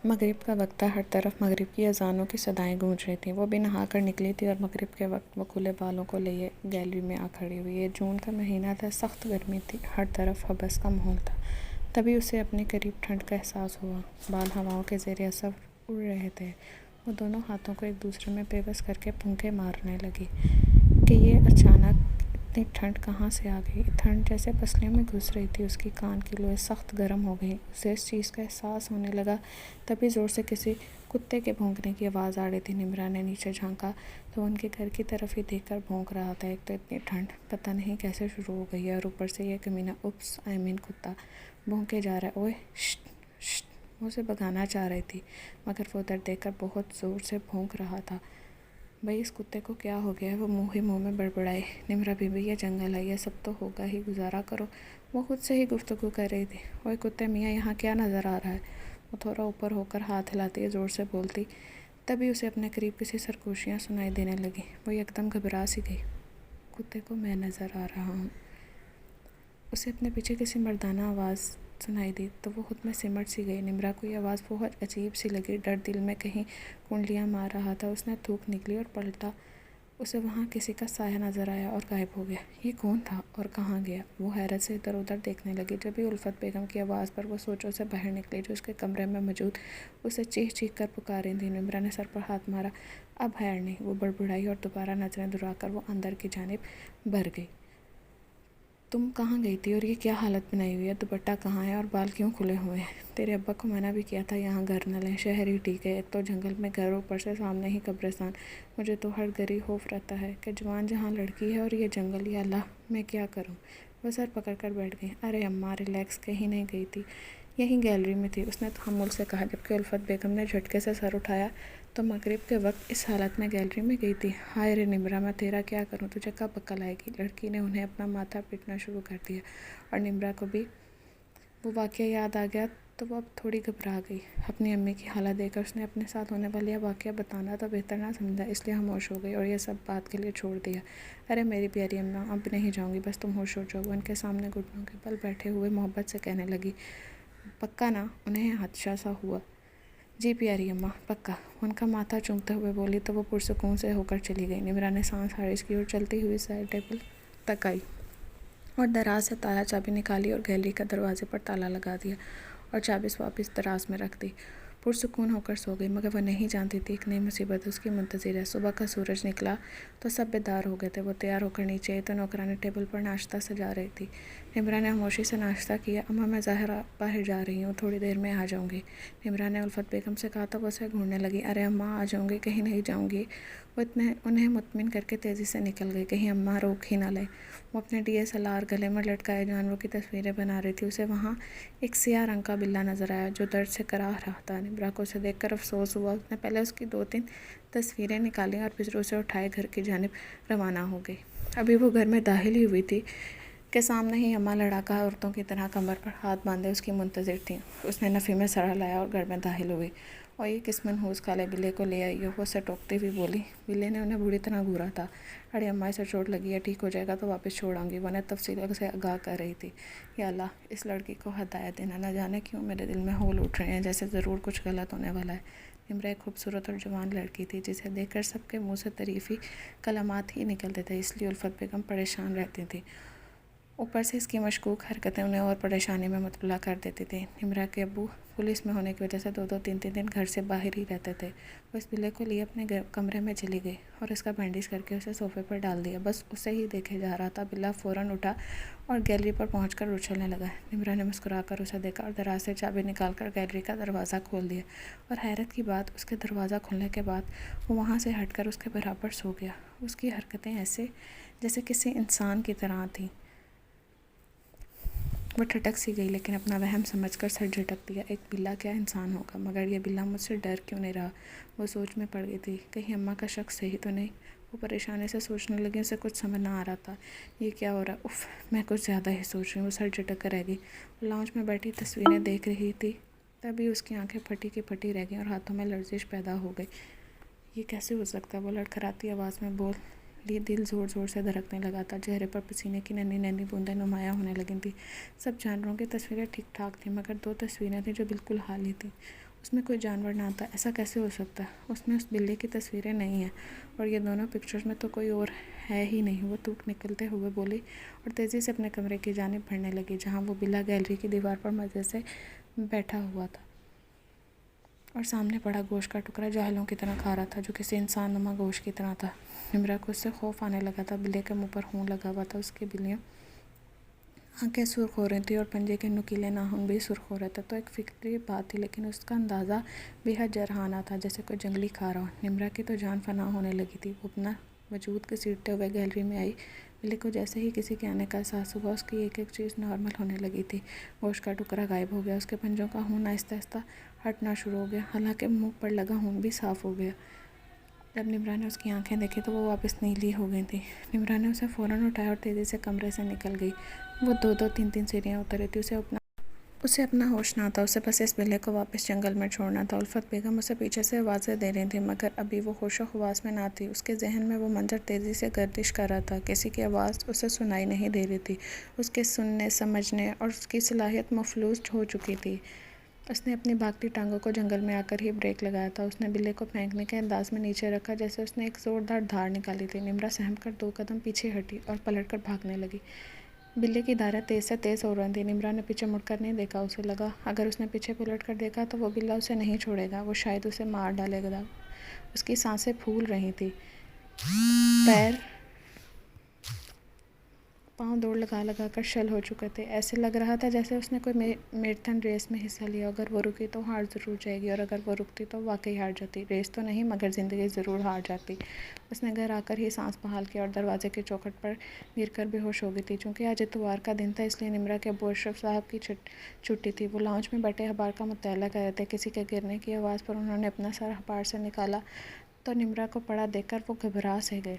مغرب کا وقت تھا، ہر طرف مغرب کی اذانوں کی صدائیں گونج رہی تھیں۔ وہ بھی نہا کر نکلی تھی اور مغرب کے وقت وہ کھلے بالوں کو لیے گیلری میں آ کھڑی ہوئی۔ یہ جون کا مہینہ تھا، سخت گرمی تھی، ہر طرف حبس کا ماحول تھا۔ تبھی اسے اپنے قریب ٹھنڈ کا احساس ہوا۔ بال ہواؤں کے زیر اثر اڑ رہے تھے۔ وہ دونوں ہاتھوں کو ایک دوسرے میں پیوست کر کے پھونکے مارنے لگی کہ یہ اچانک اتنی ٹھنڈ کہاں سے آ گئی۔ ٹھنڈ جیسے پسلیوں میں گھس رہی تھی۔ اس کی کان کی لوئیں سخت گرم ہو گئیں۔ اسے اس چیز کا احساس ہونے لگا۔ تبھی زور سے کسی کتے کے بھونکنے کی آواز آ رہی تھی۔ نمرا نے نیچے جھانکا تو وہ ان کے گھر کی طرف ہی دیکھ کر بھونک رہا تھا۔ ایک تو اتنی ٹھنڈ پتہ نہیں کیسے شروع ہو گئی ہے، اور اوپر سے یہ کمینہ اپس کتا بھونکے جا رہا ہے۔ اوئے شٹ شٹ، وہ اسے بھگانا چاہ رہی تھی، مگر وہ ادھر دیکھ کر بہت زور سے بھونک رہا تھا۔ بھئی اس کتے کو کیا ہو گیا ہے؟ وہ منہ ہی منہ میں بڑبڑائی۔ نمرا بی بی، یہ جنگل ہے، یہ سب تو ہوگا ہی، گزارا کرو۔ وہ خود سے ہی گفتگو کر رہی تھی۔ اوئے کتے میاں، یہاں کیا نظر آ رہا ہے؟ وہ تھوڑا اوپر ہو کر ہاتھ ہلاتی زور سے بولتی۔ تبھی اسے اپنے قریب کسی سرگوشیاں سنائی دینے لگیں۔ وہ یکدم گھبرا سی گئی۔ کتے کو میں نظر آ رہا ہوں۔ اسے اپنے پیچھے کسی مردانہ آواز سنائی دی تو وہ خود میں سمٹ سی گئی۔ نمرا کو یہ آواز بہت عجیب سی لگی۔ ڈر دل میں کہیں کنڈلیاں مار رہا تھا۔ اس نے تھوک نکلی اور پلٹا۔ اسے وہاں کسی کا سایہ نظر آیا اور غائب ہو گیا۔ یہ کون تھا اور کہاں گیا؟ وہ حیرت سے ادھر ادھر دیکھنے لگی۔ جبھی الفت بیگم کی آواز پر وہ سوچوں سے باہر نکلی، جو اس کے کمرے میں موجود اسے چیخ چیخ کر پکار رہی تھی۔ نمرا نے سر پر ہاتھ مارا۔ اب خیر نہیں، وہ بڑبڑائی اور دوبارہ نظریں دہرا کر وہ اندر کی جانب بڑھ گئی۔ تم کہاں گئی تھی اور یہ کیا حالت بنائی ہوئی ہے؟ دوپٹہ کہاں ہے اور بال کیوں کھلے ہوئے ہیں؟ تیرے ابا کو منع بھی کیا تھا یہاں گھر نہ لیں، شہر ہی ٹھیک ہے۔ ایک تو جنگل میں گھر، اوپر سے سامنے ہی قبرستان۔ مجھے تو ہر گھڑی خوف رہتا ہے کہ جوان جہاں لڑکی ہے اور یہ جنگل، یا اللہ میں کیا کروں؟ وہ سر پکڑ کر بیٹھ گئی۔ ارے اماں ریلیکس، کہیں نہیں گئی تھی، یہیں گیلری میں تھی، اس نے تحمل سے کہا، جبکہ الفت بیگم نے جھٹکے سے سر اٹھایا۔ تو مغرب کے وقت اس حالت میں گیلری میں گئی تھی؟ ہائے رے نمرا، میں تیرا کیا کروں، تجھے کب عقل آئے گی؟ لڑکی نے انہیں اپنا ماتھا پیٹنا شروع کر دیا، اور نمرا کو بھی وہ واقعہ یاد آ گیا تو وہ اب تھوڑی گھبرا گئی۔ اپنی امی کی حالت دیکھ کر اس نے اپنے ساتھ ہونے والا یہ واقعہ بتانا تو بہتر نہ سمجھا، اس لیے خاموش ہو گئی اور یہ سب بات کے لیے چھوڑ دیا۔ ارے میری پیاری اماں، اب نہیں جاؤں گی، بس تم ہوش ہو جاؤ۔ وہ ان کے سامنے گھٹنوں کے بل بیٹھے ہوئے محبت سے کہنے لگی۔ پکا نا؟ انہیں حادثہ سا ہوا؟ جی پیاری اماں، پکا، ان کا ماتھا چومتے ہوئے بولی تو وہ پرسکون سے ہو کر چلی گئی۔ نمرا نے سانس خارج کی اور چلتی ہوئی سائڈ ٹیبل تک آئی اور دراز سے تالا چابی نکالی اور گیلری کا دروازے پر تالا لگا دیا اور چابی واپس دراز میں رکھ دی۔ پرسکون ہو کر سو گئی، مگر وہ نہیں جانتی تھی ایک نئی مصیبت اس کی منتظر ہے۔ صبح کا سورج نکلا تو سب بیدار ہو گئے تھے۔ وہ تیار ہو کر نیچے آئی تو نوکرانی ٹیبل پر ناشتہ سجا رہی تھی۔ نمرا نے خاموشی سے ناشتہ کیا۔ اماں میں ظاہر باہر جا رہی ہوں، تھوڑی دیر میں آ جاؤں گی، نمرا نے الفت بیگم سے کہا تو وہ اسے گھورنے لگی۔ ارے اماں، آ جاؤں گی، کہیں نہیں جاؤں گی۔ وہ انہیں مطمئن کر کے تیزی سے نکل گئی، کہیں اماں روک ہی نہ لیں۔ وہ اپنے DSLR گلے میں لٹکائے جانوروں کی تصویریں بنا رہی تھی۔ اسے وہاں ایک سیاہ رنگ کا بلّا نظر آیا جو درد سے کراہ رہا تھا۔ نمرا کو اسے دیکھ کر افسوس ہوا۔ اس نے پہلے اس کی 2-3 تصویریں نکالیں اور پھر اسے اٹھائے گھر کی جانب روانہ ہو گئی۔ ابھی وہ گھر میں داخل ہی ہوئی تھی کہ سامنے ہی اماں لڑاکا عورتوں کی طرح کمر پر ہاتھ باندھے اس کی منتظر تھیں۔ اس نے نفی میں سر ہلایا اور گھر میں داخل ہوئی۔ اور یہ کس منحوس کالے بلے کو لے آئی ہو؟ وہ اسے ٹوکتی ہوئی بولی۔ بلے نے انہیں بری طرح گھورا تھا۔ ارے اماں، اسے چوٹ لگی ہے، ٹھیک ہو جائے گا تو واپس چھوڑ آؤں گی، وہ انہیں تفصیل سے آگاہ کر رہی تھی۔ یا اللہ، اس لڑکی کو ہدایت دینا، نہ جانے کیوں میرے دل میں ہول اٹھ رہے ہیں، جیسے ضرور کچھ غلط ہونے والا ہے۔ نمرا ایک خوبصورت اور جوان لڑکی تھی جسے دیکھ کر سب کے منہ سے تعریفی کلمات ہی نکلتے تھے، اس لیے الفت بیگم پریشان رہتی تھی۔ اوپر سے اس کی مشکوک حرکتیں انہیں اور پریشانی میں مبتلا کر دیتی تھیں۔ نمرا کے ابو پولیس میں ہونے کی وجہ سے 2-2 3-3 دن گھر سے باہر ہی رہتے تھے۔ وہ اس بلے کو لیے اپنے کمرے میں چلی گئی اور اس کا بینڈیج کر کے اسے صوفے پر ڈال دیا۔ بس اسے ہی دیکھے جا رہا تھا۔ بلا فوراً اٹھا اور گیلری پر پہنچ کر اچھلنے لگا۔ نمرا نے مسکرا کر اسے دیکھا اور دراز سے چابی نکال کر گیلری کا دروازہ کھول دیا، اور حیرت کی بات، اس کے دروازہ کھلنے کے بعد وہ وہاں سے ہٹ کر اس کے برابر سو گیا۔ اس کی حرکتیں ایسے جیسے کسی انسان کی طرح تھیں۔ وہ ٹھٹک سی گئی، لیکن اپنا وہم سمجھ کر سر جھٹک دیا۔ ایک بلا کیا انسان ہوگا، مگر یہ بلا مجھ سے ڈر کیوں نہیں رہا؟ وہ سوچ میں پڑ گئی تھی، کہیں اماں کا شک صحیح تو نہیں؟ وہ پریشانی سے سوچنے لگی، اسے کچھ سمجھ نہ آ رہا تھا۔ یہ کیا ہو رہا ہے؟ اف، میں کچھ زیادہ ہی سوچ رہی ہوں۔ وہ سر جھٹک کر رہ گئی۔ وہ لاؤنج میں بیٹھی تصویریں دیکھ رہی تھی، تبھی اس کی آنکھیں پھٹی کی پھٹی رہ گئیں اور ہاتھوں میں لرزش پیدا ہو گئی۔ یہ کیسے ہو سکتا ہے؟ وہ لڑکھڑاتی آواز میں بولی۔ دل زور زور سے دھڑکنے لگا تھا، چہرے پر پسینے کی ننھی ننھی بوندیں نمایاں ہونے لگی تھیں۔ سب جانوروں کی تصویریں ٹھیک ٹھاک تھیں، مگر 2 تصویریں تھیں جو بالکل حالی تھیں۔ اس میں کوئی جانور نہ تھا، ایسا کیسے ہو سکتا ہے؟ اس میں اس بلے کی تصویریں نہیں ہیں اور یہ دونوں پکچرز میں تو کوئی اور ہے ہی نہیں۔ وہ تھوک نکلتے ہوئے بولی اور تیزی سے اپنے کمرے کی جانب بڑھنے لگی جہاں وہ بلا گیلری کی دیوار پر مزے سے بیٹھا ہوا تھا اور سامنے پڑا گوشت کا ٹکڑا جاہلوں کی طرح کھا رہا تھا جو کسی انسان نما گوشت کی طرح تھا۔ نمرا کو اس سے خوف آنے لگا تھا۔ بلے کے منہ پر خون لگا ہوا تھا، اس کی بلیاں آنکھیں سرخ ہو رہی تھیں اور پنجے کے نکیلے ناخن بھی سرخ ہو رہے تھے۔ تو ایک فکری بات تھی لیکن اس کا اندازہ بے حد جارحانہ تھا، جیسے کوئی جنگلی کھا رہا ہو۔ نمرا کی تو جان فنا ہونے لگی تھی۔ وہ اپنا وجود گھسیٹتے ہوئے گیلری میں آئی۔ بلے کو جیسے ہی کسی کے آنے کا احساس ہوا اس کی ایک ایک چیز نارمل ہونے لگی تھی۔ گوشت کا ٹکڑا غائب ہو گیا، اس کے پنجوں کا خون آہستہ آہستہ ہٹنا شروع ہو گیا، حالانکہ منہ پر لگا خون بھی صاف ہو گیا۔ جب نمرا نے اس کی آنکھیں دیکھی تو وہ واپس نیلی ہو گئی تھیں۔ نمرا نے اسے فوراً اٹھایا اور تیزی سے کمرے سے نکل گئی۔ وہ 2-3 سیڑھیاں اتر رہی تھی۔ اسے اپنا ہوش نہ تھا، اسے بس اس بلے کو واپس جنگل میں چھوڑنا تھا۔ الفت بیگم اسے پیچھے سے آوازیں دے رہی تھیں مگر ابھی وہ ہوش و حواس میں نہ تھی۔ اس کے ذہن میں وہ منظر تیزی سے گردش کر رہا تھا۔ کسی کی آواز اسے سنائی نہیں دے رہی تھی۔ اس کے سننے، سمجھنے اور اس کی صلاحیت مفلوج ہو چکی تھی۔ اس نے اپنی بھاگتی ٹانگوں کو جنگل میں آ کر ہی بریک لگایا تھا۔ اس نے بلے کو پھینکنے کے انداز میں نیچے رکھا جیسے اس نے ایک زوردار دھاڑ نکالی تھی۔ نمرا سہم کر 2 قدم پیچھے ہٹی اور پلٹ کر بھاگنے لگی۔ بلے کی دھاریں تیز سے تیز ہو رہی تھیں۔ نمرا نے پیچھے مڑ کر نہیں دیکھا۔ اسے لگا اگر اس نے پیچھے پلٹ کر دیکھا تو وہ بلا اسے نہیں چھوڑے گا، وہ شاید اسے مار ڈالے گا۔ اس کی سانسیں پھول رہی تھیں، پاؤں دوڑ لگا لگا کر شل ہو چکے تھے۔ ایسے لگ رہا تھا جیسے اس نے کوئی میراتھن ریس میں حصہ لیا۔ اگر وہ رکی تو ہار ضرور جائے گی اور اگر وہ رکتی تو واقعی ہار جاتی۔ ریس تو نہیں مگر زندگی ضرور ہار جاتی۔ اس نے گھر آ کر ہی سانس بحال کیا اور دروازے کی چوکھٹ پر گر کر بے ہوش ہو گئی تھی۔ چونکہ آج اتوار کا دن تھا اس لیے نمرا کے ابو اشرف صاحب کی چھٹی تھی۔ وہ لاؤنج میں بیٹھے اخبار کا مطالعہ کر رہے تھے۔ کسی کے گرنے کی آواز پر انہوں نے اپنا سر اخبار سے نکالا تو نمرا کو پڑا دیکھ کر وہ گھبرا سے گئے۔